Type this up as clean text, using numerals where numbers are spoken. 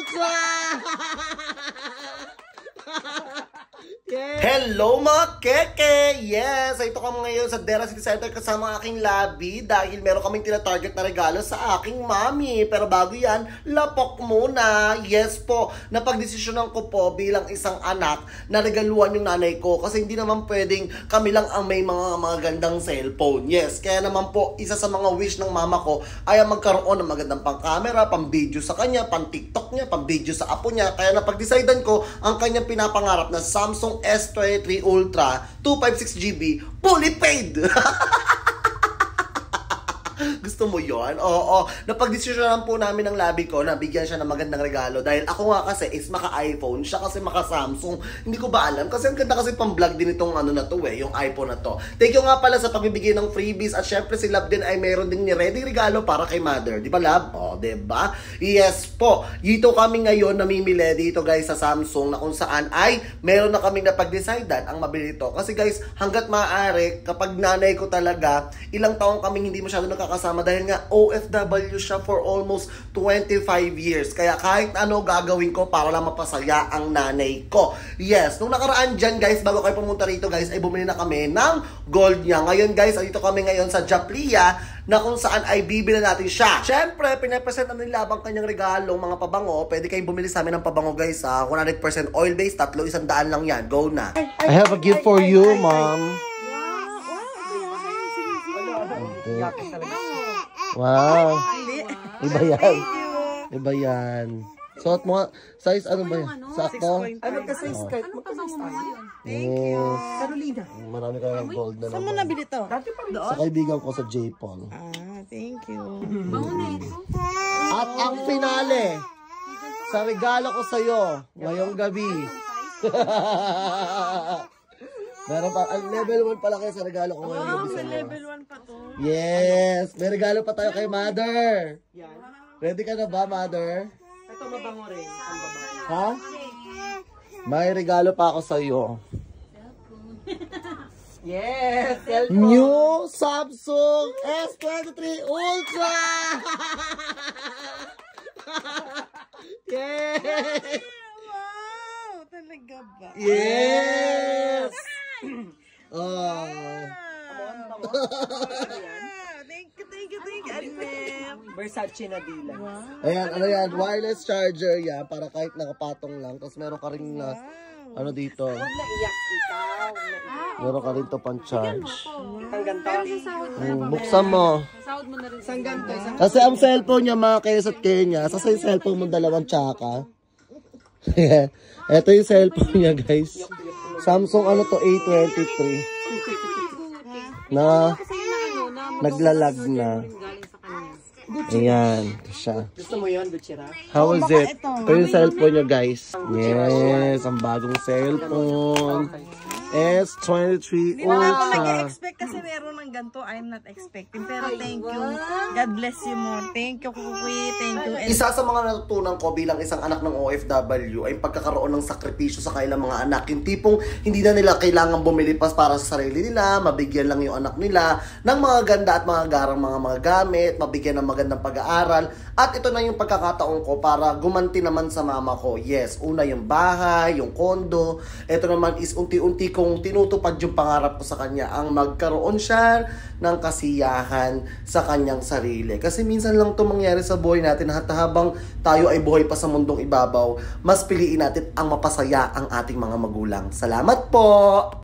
Ultra! Yes. Hello mga keke! Yes! Ito kami ngayon sa Dera City Center kasama aking labi dahil meron kaming tina-target na regalo sa aking mami. Pero bago yan, lapok muna. Yes po, napagdesisyonan ko po bilang isang anak na regaluan yung nanay ko kasi hindi naman pwedeng kami lang ang may mga gandang cellphone. Yes, kaya naman po, isa sa mga wish ng mama ko ay magkaroon ng magandang pang-camera, pang-video sa kanya, pang-TikTok niya, pang-video sa apo niya. Kaya napag-decidean ko ang kanyang pinapangarap na Samsung S23 Ultra 256GB fully paid. Gusto mo yon? Oo. Napag-desisyonan po namin ng labi ko na bigyan siya ng magandang regalo dahil ako nga kasi is maka-iPhone, siya kasi maka-Samsung. Hindi ko ba alam kasi ang ganda kasi pang-vlog din itong ano na to yung iPhone na to. Thank you nga pala sa pagbibigay ng freebies at syempre si Love din ay meron ding ni-ready regalo para kay Mother. Di ba Love? O, diba? Yes po. Dito kami ngayon namimili dito guys sa Samsung na kung saan ay meron na kaming napag-decidean ang mabili ito. Kasi guys, hanggat maaari, kapag nanay ko talaga, ilang taong kaming hindi masyado nakakasama dahil nga OFW siya for almost 25 years. Kaya kahit ano gagawin ko para lang mapasaya ang nanay ko. Yes, nung nakaraan dyan guys, bago kayo pumunta rito guys, ay bumili na kami ng gold niya. Ngayon guys, dito kami ngayon sa Japlia na kung saan ay bibili natin siya. Siyempre, pinapresent na nila ang kanyang regalong mga pabango. Pwede kayong bumili sa amin ng pabango guys ha. 100% oil-based, 100 lang yan. Go na. I have a gift for you, mom. Wow. Iba yan. Iba yan. Suot mo, size ano ba yan? Sakto? Ano ka size skirt? Magka-size tayo. Thank you. Carolina. Marami ka ng gold na saan mo nabili to? Dati pa doon? Sa kaibigan ko sa J-Paul. Thank you. At ang finale, sa regalo ko sa'yo, ngayong gabi. Meron pa, level 1 pala kayo sa regalo ko ngayong gabi sa'yo. Level 1 pa to. Yes! May regalo pa tayo kay Mother. Ready ka na ba, Mother? Ito mabango rin. Ang babae. Ha? May regalo pa ako sa'yo. Yes! New Samsung S23 Ultra! Yes! Wow! Talaga ba? Yes! Oh. Thank you, Alimem. Versace na dila. Ayan, ano yan? Wireless charger yan para kahit nakapatong lang. Tapos meron ka rin na, ano dito? Naiyak ikaw. Meron ka rin to pang-charge. Ang ganto. Buksan mo. Isang ganto. Kasi ang cellphone niya mga kayas at Kenya, sa cellphone mo dalawang tsaka. Ito yung cellphone niya guys. Samsung ano to A23. Na naglalag na. Ayan, ito siya. Gusto mo yun, Gucci-ra? How is it? Ito yung cellphone niya guys. Yes, ang bagong cellphone. S23 Hindi naman ako Ultra. nag-expect kasi meron ng ganito. I'm not expecting. Pero thank you. God bless you more. Thank you, Kukuy. Thank you. And Isa sa mga natutunan ko bilang isang anak ng OFW ay pagkakaroon ng sakripisyo sa kanilang mga anak. Yung tipong hindi na nila kailangan bumili pa para sa sarili nila, mabigyan lang yung anak nila ng mga ganda at mga garang mga gamit, mabigyan ng magandang pag-aaral. At ito na yung pagkakataon ko para gumanti naman sa mama ko. Yes, una yung bahay, yung kondo. Ito naman is unti-unti kung tinutupad yung pangarap ko sa kanya ang magkaroon siya ng kasiyahan sa kanyang sarili. Kasi minsan lang ito mangyari sa buhay natin at habang tayo ay buhay pa sa mundong ibabaw, mas piliin natin ang mapasaya ang ating mga magulang. Salamat po!